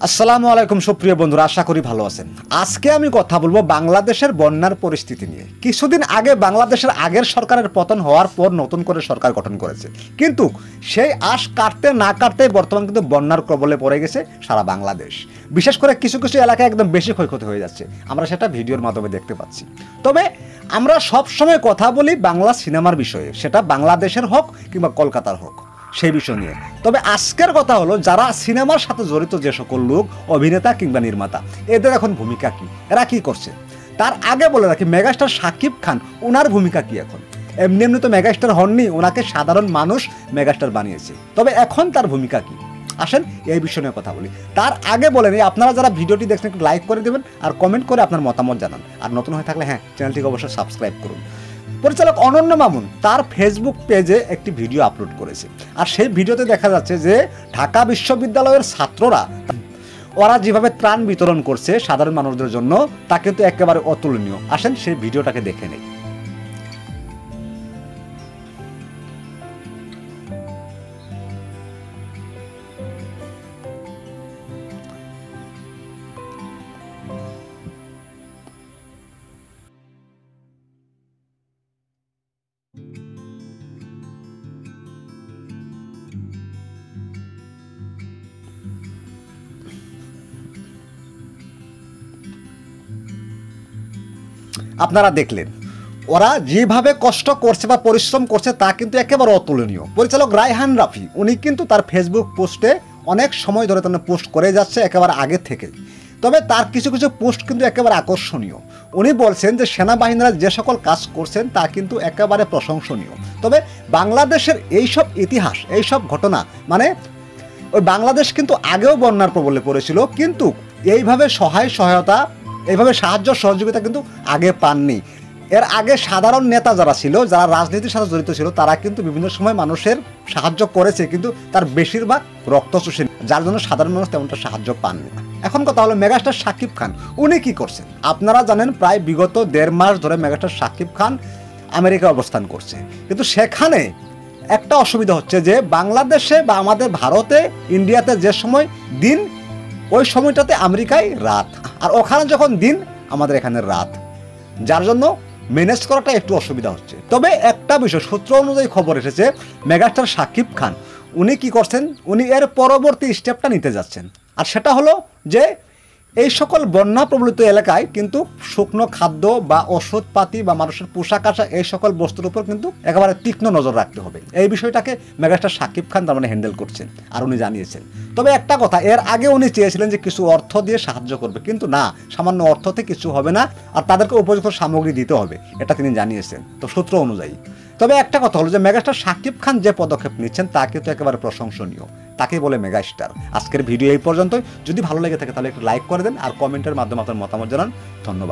আসসালামু আলাইকুম সুপ্রিয় বন্ধুরা, আশা করি ভালো আছেন। আজকে আমি কথা বলবো বাংলাদেশের বন্যার পরিস্থিতি নিয়ে। কিছুদিন আগে বাংলাদেশের আগের সরকারের পতন হওয়ার পর নতুন করে সরকার গঠন করেছে, কিন্তু সেই আশ কাটতে না কাটতে বর্তমান কিন্তু বন্যার কবলে পড়ে গেছে সারা বাংলাদেশ। বিশেষ করে কিছু কিছু এলাকায় একদম বেশি ক্ষয়ক্ষতি হয়ে যাচ্ছে, আমরা সেটা ভিডিওর মাধ্যমে দেখতে পাচ্ছি। তবে আমরা সব সময় কথা বলি বাংলা সিনেমার বিষয়ে, সেটা বাংলাদেশের হোক কিংবা কলকাতার হোক, সেই বিষয় নিয়ে। তবে আজকের কথা হলো, যারা সিনেমার সাথে জড়িত যে সকল লোক, অভিনেতা কিংবা নির্মাতা, এদের এখন ভূমিকা কি, এরা কি করছে। তার আগে বলে রাখি, মেগাস্টার শাকিব খান, ওনার ভূমিকা কি এখন? এমনি এমনি তো মেগাস্টার হননি, ওনাকে সাধারণ মানুষ মেগাস্টার বানিয়েছে। তবে এখন তার ভূমিকা কি, আসেন এই বিষয় নিয়ে কথা বলি। তার আগে বলে নিই, আপনারা যারা ভিডিওটি দেখছেন একটু লাইক করে দেবেন আর কমেন্ট করে আপনার মতামত জানান। আর নতুন হয়ে থাকলে চ্যানেলটিকে অবশ্যই সাবস্ক্রাইব করুন। পরিচালক অনন্য মামুন তার ফেসবুক পেজে একটি ভিডিও আপলোড করেছে, আর সেই ভিডিওতে দেখা যাচ্ছে যে ঢাকা বিশ্ববিদ্যালয়ের ছাত্ররা ওরা যেভাবে ত্রাণ বিতরণ করছে সাধারণ মানুষদের জন্য, তা কিন্তু একেবারে অতুলনীয়। আসেন সেই ভিডিওটাকে দেখে নেই। আপনারা দেখলেন ওরা যেভাবে কষ্ট করছে বা পরিশ্রম করছে, তা কিন্তু একেবারে অতুলনীয়। পরিচালক রায়হান রাফি উনি কিন্তু তার ফেসবুক পোস্টে অনেক সময় ধরে তার পোস্ট করে যাচ্ছে, একেবারে আগে থেকে। তবে তার কিছু কিছু পোস্ট কিন্তু একেবারে আকর্ষণীয়। উনি বলছেন যে সেনাবাহিনীরা যে সকল কাজ করছেন তা কিন্তু একেবারে প্রশংসনীয়। তবে বাংলাদেশের এইসব ইতিহাস, এইসব ঘটনা, মানে ওই বাংলাদেশ কিন্তু আগেও বন্যার প্রবলে পড়েছিল, কিন্তু এইভাবে সহায়তা, এইভাবে সাহায্য সহযোগিতা কিন্তু আগে পাননি। এর আগে সাধারণ নেতা যারা ছিল, যারা রাজনীতির সাথে জড়িত ছিল, তারা কিন্তু বিভিন্ন সময় মানুষের সাহায্য করেছে, কিন্তু তার বেশিরভাগ রক্ত চুষে, যার জন্য সাধারণ মানুষ তেমনটা সাহায্য পাননি। এখন কথা হলো মেগাস্টার শাকিব খান উনি কি করছেন। আপনারা জানেন প্রায় বিগত 1.5 মাস ধরে মেগাস্টার শাকিব খান আমেরিকায় অবস্থান করছে, কিন্তু সেখানে একটা অসুবিধা হচ্ছে যে বাংলাদেশে বা আমাদের ভারতে, ইন্ডিয়াতে যে সময় দিন, ওই সময়টাতে আমেরিকায় রাত, আর ওখানে যখন দিন আমাদের এখানে রাত, যার জন্য ম্যানেজ করাটা একটু অসুবিধা হচ্ছে। তবে একটা বিষয়, সূত্র অনুযায়ী খবর এসেছে, মেগাস্টার শাকিব খান উনি কি করছেন, উনি এর পরবর্তী স্টেপটা নিতে যাচ্ছেন। আর সেটা হলো যে এই সকল বন্যা প্রবলিত এলাকায় কিন্তু শুকনো খাদ্য বা ওষুধপাতি বা মানুষের পোশাক আশাক, এই সকল বস্তুর উপর কিন্তু একেবারে তীক্ষ্ণ নজর রাখতে হবে। এই বিষয়টাকে মেগাস্টার শাকিব খান তার মানে হ্যান্ডেল করছেন, আর উনি জানিয়েছেন। তবে একটা কথা, এর আগে উনি চেয়েছিলেন যে কিছু অর্থ দিয়ে সাহায্য করবে, কিন্তু না, সামান্য অর্থতে কিছু হবে না, আর তাদেরকে উপযুক্ত সামগ্রী দিতে হবে, এটা তিনি জানিয়েছেন তো সূত্র অনুযায়ী। তবে একটা কথা হলো যে মেগাস্টার শাকিব খান যে পদক্ষেপ নিচ্ছেন তা কিন্তু একেবারে প্রশংসনীয়, তাকেই বলে মেগাস্টার। আজকের ভিডিও এই পর্যন্তই। যদি ভালো লেগে থাকে তাহলে একটু লাইক করে দেন আর কমেন্টের মাধ্যমে আপনার মতামত জানান। ধন্যবাদ।